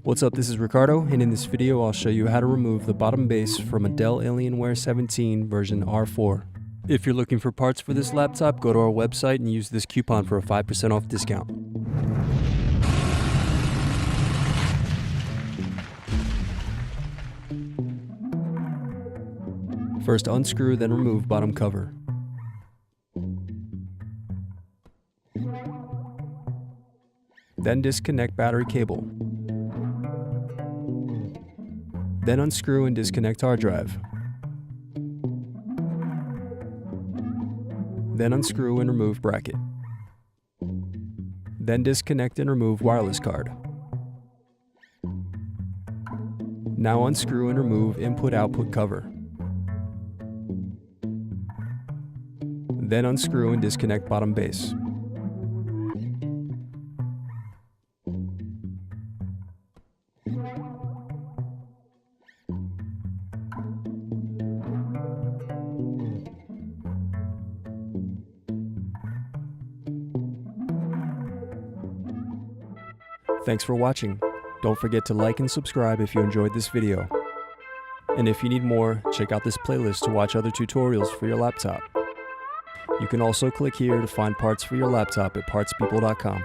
What's up, this is Ricardo, and in this video I'll show you how to remove the bottom base from a Dell Alienware 17 version R4. If you're looking for parts for this laptop, go to our website and use this coupon for a 5% off discount. First unscrew, then remove bottom cover. Then disconnect battery cable. Then unscrew and disconnect hard drive. Then unscrew and remove bracket. Then disconnect and remove wireless card. Now unscrew and remove input-output cover. Then unscrew and disconnect bottom base. Thanks for watching. Don't forget to like and subscribe if you enjoyed this video. And if you need more, check out this playlist to watch other tutorials for your laptop. You can also click here to find parts for your laptop at partspeople.com.